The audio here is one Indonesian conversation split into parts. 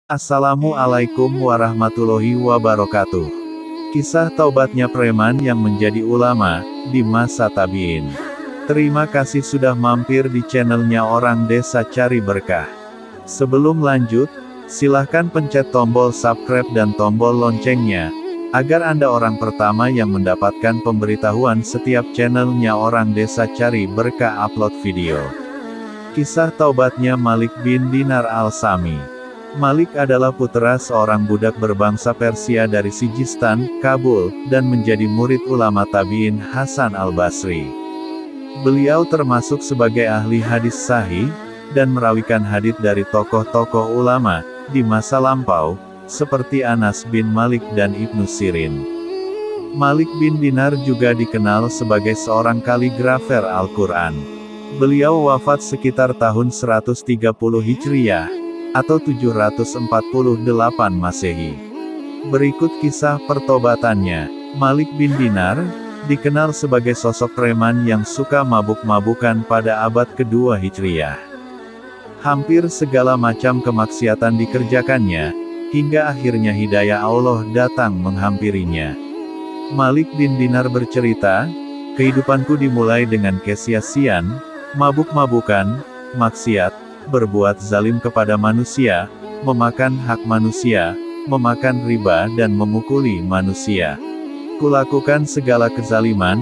Assalamualaikum warahmatullahi wabarakatuh. Kisah taubatnya preman yang menjadi ulama, di masa tabi'in. Terima kasih sudah mampir di channelnya Orang Desa Cari Berkah. Sebelum lanjut, silahkan pencet tombol subscribe dan tombol loncengnya, agar Anda orang pertama yang mendapatkan pemberitahuan setiap channelnya Orang Desa Cari Berkah upload video. Kisah taubatnya Malik bin Dinar al-Sami. Malik adalah putra seorang budak berbangsa Persia dari Sijistan, Kabul, dan menjadi murid ulama tabi'in Hasan al-Basri. Beliau termasuk sebagai ahli hadis sahih, dan merawikan hadits dari tokoh-tokoh ulama, di masa lampau, seperti Anas bin Malik dan Ibnu Sirin. Malik bin Dinar juga dikenal sebagai seorang kaligrafer Al-Quran. Beliau wafat sekitar tahun 130 Hijriah, atau 748 Masehi. Berikut kisah pertobatannya. Malik bin Dinar, dikenal sebagai sosok preman yang suka mabuk-mabukan pada abad kedua Hijriah. Hampir segala macam kemaksiatan dikerjakannya, hingga akhirnya hidayah Allah datang menghampirinya. Malik bin Dinar bercerita, "Kehidupanku dimulai dengan kesia-sian, mabuk-mabukan, maksiat, berbuat zalim kepada manusia, memakan hak manusia, memakan riba dan memukuli manusia. Kulakukan segala kezaliman,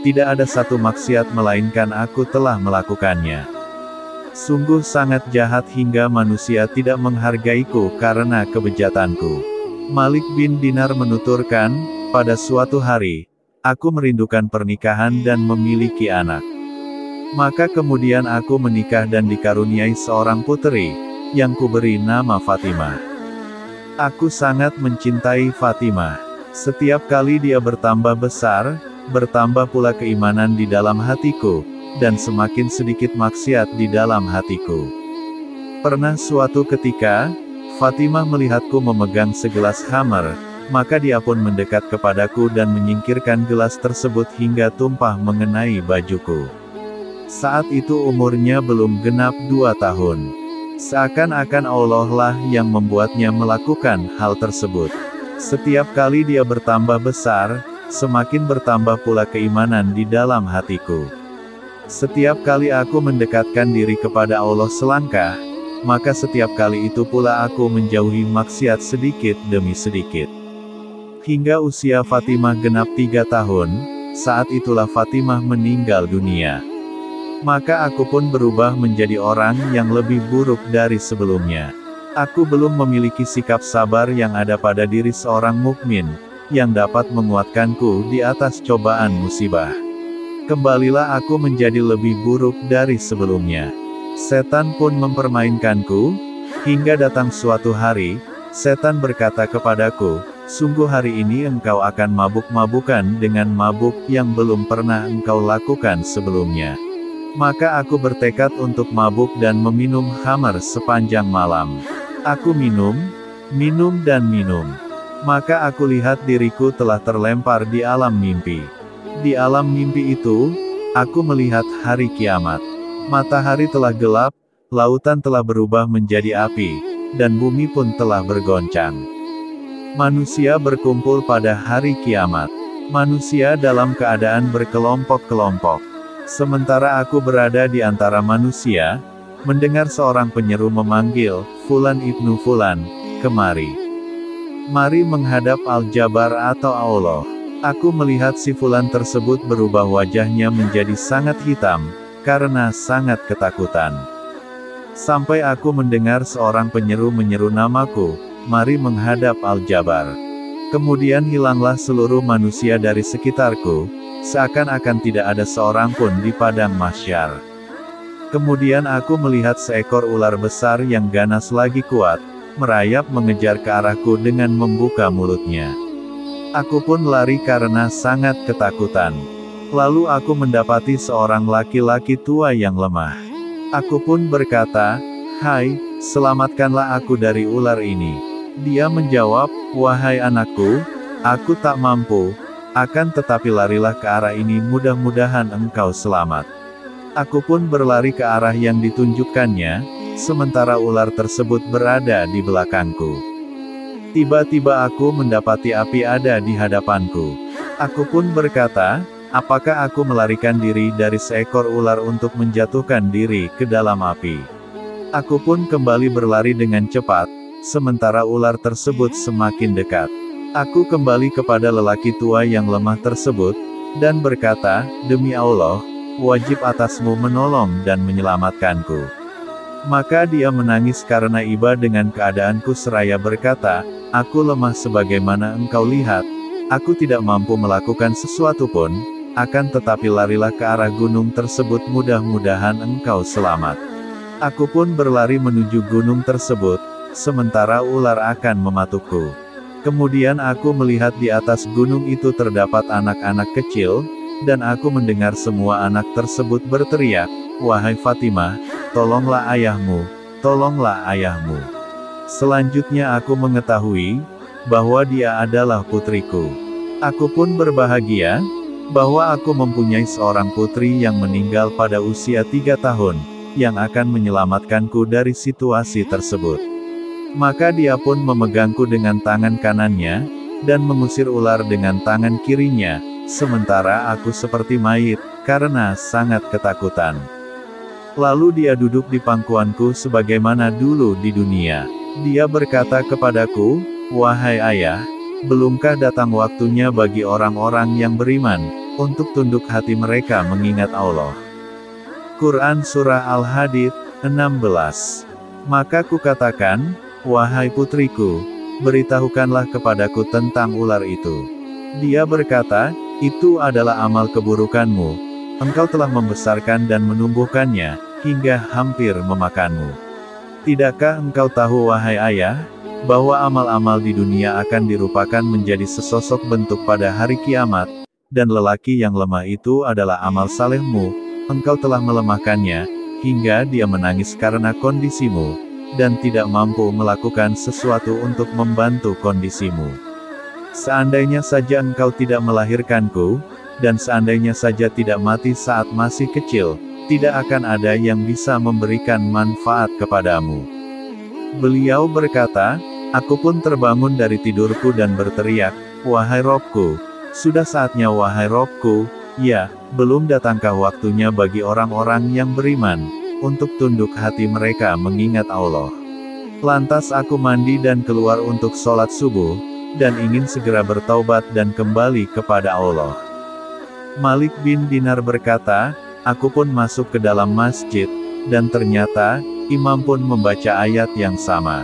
tidak ada satu maksiat melainkan aku telah melakukannya. Sungguh sangat jahat hingga manusia tidak menghargaiku karena kebejatanku." Malik bin Dinar menuturkan, "Pada suatu hari, aku merindukan pernikahan dan memiliki anak. Maka kemudian aku menikah dan dikaruniai seorang puteri, yang kuberi nama Fatimah. Aku sangat mencintai Fatimah. Setiap kali dia bertambah besar, bertambah pula keimanan di dalam hatiku, dan semakin sedikit maksiat di dalam hatiku. Pernah suatu ketika, Fatimah melihatku memegang segelas khamar, maka dia pun mendekat kepadaku dan menyingkirkan gelas tersebut hingga tumpah mengenai bajuku. Saat itu umurnya belum genap 2 tahun. Seakan-akan Allah lah yang membuatnya melakukan hal tersebut. Setiap kali dia bertambah besar, semakin bertambah pula keimanan di dalam hatiku. Setiap kali aku mendekatkan diri kepada Allah selangkah, maka setiap kali itu pula aku menjauhi maksiat sedikit demi sedikit. Hingga usia Fatimah genap 3 tahun, saat itulah Fatimah meninggal dunia. Maka aku pun berubah menjadi orang yang lebih buruk dari sebelumnya. Aku belum memiliki sikap sabar yang ada pada diri seorang mukmin, yang dapat menguatkanku di atas cobaan musibah. Kembalilah aku menjadi lebih buruk dari sebelumnya. Setan pun mempermainkanku, hingga datang suatu hari, setan berkata kepadaku, 'Sungguh hari ini engkau akan mabuk-mabukan dengan mabuk yang belum pernah engkau lakukan sebelumnya.' Maka aku bertekad untuk mabuk dan meminum khamar sepanjang malam. Aku minum, dan minum. Maka aku lihat diriku telah terlempar di alam mimpi. Di alam mimpi itu, aku melihat hari kiamat. Matahari telah gelap, lautan telah berubah menjadi api, dan bumi pun telah bergoncang. Manusia berkumpul pada hari kiamat. Manusia dalam keadaan berkelompok-kelompok. Sementara aku berada di antara manusia, mendengar seorang penyeru memanggil, 'Fulan ibnu Fulan, kemari. Mari menghadap Al-Jabbar atau Allah.' Aku melihat si Fulan tersebut berubah wajahnya menjadi sangat hitam, karena sangat ketakutan. Sampai aku mendengar seorang penyeru menyeru namaku, 'Mari menghadap Al-Jabbar.' Kemudian hilanglah seluruh manusia dari sekitarku, seakan-akan tidak ada seorang pun di padang mahsyar. Kemudian aku melihat seekor ular besar yang ganas lagi kuat, merayap mengejar ke arahku dengan membuka mulutnya. Aku pun lari karena sangat ketakutan. Lalu aku mendapati seorang laki-laki tua yang lemah. Aku pun berkata, 'Hai, selamatkanlah aku dari ular ini.' Dia menjawab, 'Wahai anakku, aku tak mampu. Akan tetapi larilah ke arah ini, mudah-mudahan engkau selamat.' Aku pun berlari ke arah yang ditunjukkannya, sementara ular tersebut berada di belakangku. Tiba-tiba aku mendapati api ada di hadapanku. Aku pun berkata, apakah aku melarikan diri dari seekor ular untuk menjatuhkan diri ke dalam api? Aku pun kembali berlari dengan cepat, sementara ular tersebut semakin dekat. Aku kembali kepada lelaki tua yang lemah tersebut, dan berkata, demi Allah, wajib atasmu menolong dan menyelamatkanku. Maka dia menangis karena iba dengan keadaanku seraya berkata, aku lemah sebagaimana engkau lihat, aku tidak mampu melakukan sesuatu pun, akan tetapi larilah ke arah gunung tersebut, mudah-mudahan engkau selamat. Aku pun berlari menuju gunung tersebut, sementara ular akan mematukku. Kemudian aku melihat di atas gunung itu terdapat anak-anak kecil, dan aku mendengar semua anak tersebut berteriak, wahai Fatimah, tolonglah ayahmu, tolonglah ayahmu. Selanjutnya aku mengetahui, bahwa dia adalah putriku. Aku pun berbahagia, bahwa aku mempunyai seorang putri yang meninggal pada usia 3 tahun, yang akan menyelamatkanku dari situasi tersebut. Maka dia pun memegangku dengan tangan kanannya, dan mengusir ular dengan tangan kirinya, sementara aku seperti mayit, karena sangat ketakutan. Lalu dia duduk di pangkuanku sebagaimana dulu di dunia. Dia berkata kepadaku, wahai ayah, belumkah datang waktunya bagi orang-orang yang beriman, untuk tunduk hati mereka mengingat Allah. Quran Surah Al-Hadid, 16. Maka kukatakan, wahai putriku, beritahukanlah kepadaku tentang ular itu. Dia berkata, itu adalah amal keburukanmu, engkau telah membesarkan dan menumbuhkannya, hingga hampir memakanmu. Tidakkah engkau tahu wahai ayah, bahwa amal-amal di dunia akan dirupakan menjadi sesosok bentuk pada hari kiamat, dan lelaki yang lemah itu adalah amal salehmu, engkau telah melemahkannya, hingga dia menangis karena kondisimu, dan tidak mampu melakukan sesuatu untuk membantu kondisimu. Seandainya saja engkau tidak melahirkanku, dan seandainya saja tidak mati saat masih kecil, tidak akan ada yang bisa memberikan manfaat kepadamu. Beliau berkata, aku pun terbangun dari tidurku dan berteriak, wahai Robku, sudah saatnya wahai Robku, ya, belum datangkah waktunya bagi orang-orang yang beriman, untuk tunduk hati mereka mengingat Allah. Lantas aku mandi dan keluar untuk sholat subuh, dan ingin segera bertaubat dan kembali kepada Allah. Malik bin Dinar berkata, aku pun masuk ke dalam masjid, dan ternyata, imam pun membaca ayat yang sama.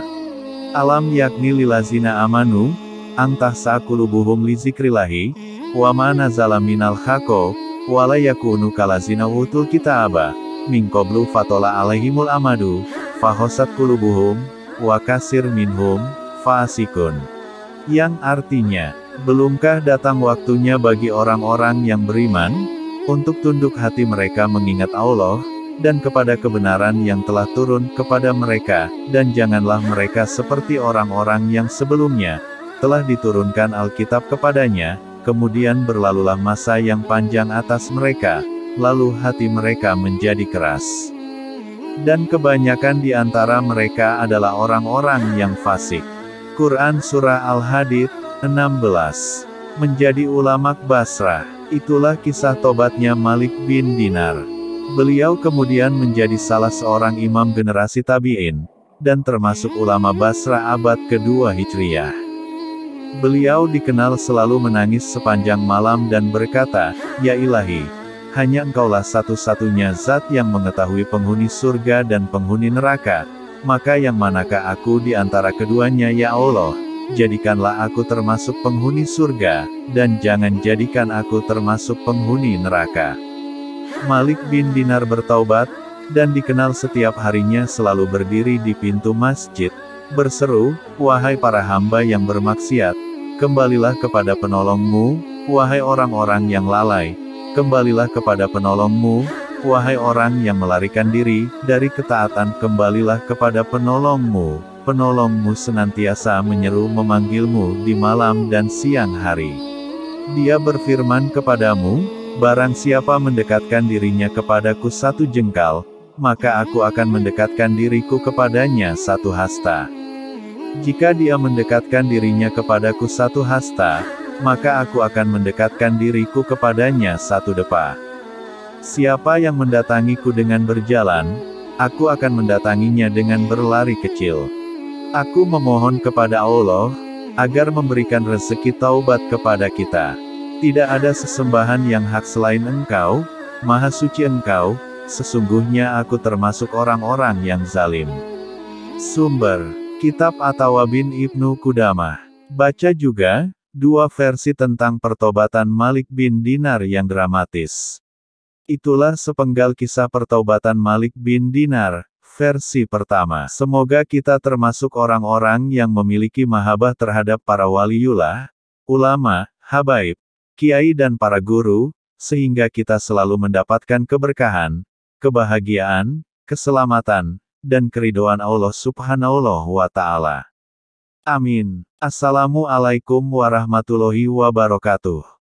Alam yakni lilazina amanu, angtahsa qulubuhum li zikrillahi, wa ma nazala minal haqqo, wa la yakunu kalazina utul kitaba, min qablu fatola alaihimul amadu, fahosat qulubuhum, wa kasir minhum, fasikun. Yang artinya, belumkah datang waktunya bagi orang-orang yang beriman, untuk tunduk hati mereka mengingat Allah, dan kepada kebenaran yang telah turun kepada mereka, dan janganlah mereka seperti orang-orang yang sebelumnya, telah diturunkan Alkitab kepadanya, kemudian berlalulah masa yang panjang atas mereka, lalu hati mereka menjadi keras. Dan kebanyakan di antara mereka adalah orang-orang yang fasik. Quran Surah Al-Hadid, 16. Menjadi ulama Basrah. Itulah kisah tobatnya Malik bin Dinar. Beliau kemudian menjadi salah seorang imam generasi tabi'in, dan termasuk ulama Basrah abad kedua Hijriyah. Beliau dikenal selalu menangis sepanjang malam dan berkata, ya ilahi, hanya engkaulah satu-satunya zat yang mengetahui penghuni surga dan penghuni neraka, maka yang manakah aku di antara keduanya ya Allah, jadikanlah aku termasuk penghuni surga, dan jangan jadikan aku termasuk penghuni neraka. Malik bin Dinar bertaubat, dan dikenal setiap harinya selalu berdiri di pintu masjid, berseru, wahai para hamba yang bermaksiat, kembalilah kepada penolongmu, wahai orang-orang yang lalai, kembalilah kepada penolongmu, wahai orang yang melarikan diri dari ketaatan, kembalilah kepada penolongmu, penolongmu senantiasa menyeru memanggilmu di malam dan siang hari. Dia berfirman kepadamu, barang siapa mendekatkan dirinya kepadaku 1 jengkal, maka aku akan mendekatkan diriku kepadanya satu hasta. Jika dia mendekatkan dirinya kepadaku satu hasta, maka aku akan mendekatkan diriku kepadanya satu depa. Siapa yang mendatangiku dengan berjalan, aku akan mendatanginya dengan berlari kecil. Aku memohon kepada Allah, agar memberikan rezeki taubat kepada kita. Tidak ada sesembahan yang hak selain Engkau, Maha Suci Engkau, sesungguhnya aku termasuk orang-orang yang zalim. Sumber: Kitab At-Tawabin Ibnu Qudamah. Baca juga, dua versi tentang pertobatan Malik bin Dinar yang dramatis. Itulah sepenggal kisah pertobatan Malik bin Dinar, versi pertama. Semoga kita termasuk orang-orang yang memiliki mahabbah terhadap para waliullah, ulama, habaib, kiai dan para guru, sehingga kita selalu mendapatkan keberkahan, kebahagiaan, keselamatan, dan keridhaan Allah Subhanahu wa Ta'ala. Amin. Assalamualaikum warahmatullahi wabarakatuh.